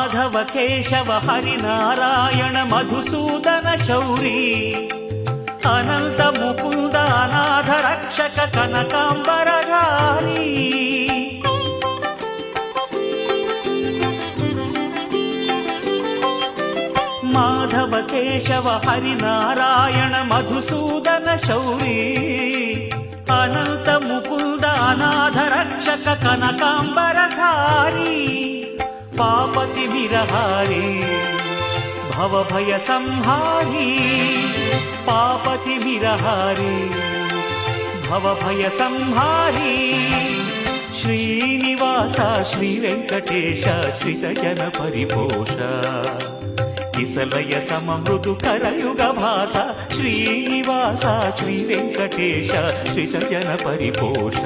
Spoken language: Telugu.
మాధవ కేశవ హరినారాయణ మధుసూదన శౌరీ అనంత ముకుంద అనాథ రక్షక కనకాంబరధారీ మాధవ కేశవ హరినారాయణ మధుసూదన శౌరీ అనంత ముకుంద అనాథ రక్షక కనకాంబరధారీ పాపతి విరహారీ భవభయ సంహారీ పాపతి విరహారీ భవభయ సంహారీ శ్రీనివాస శ్రీ వెంకటేశ శ్రితజన పరిపోష కిసలయ సమమృదు కరయుగ భాస శ్రీనివాస శ్రీ వెంకటేశ శ్రితజన పరిపోష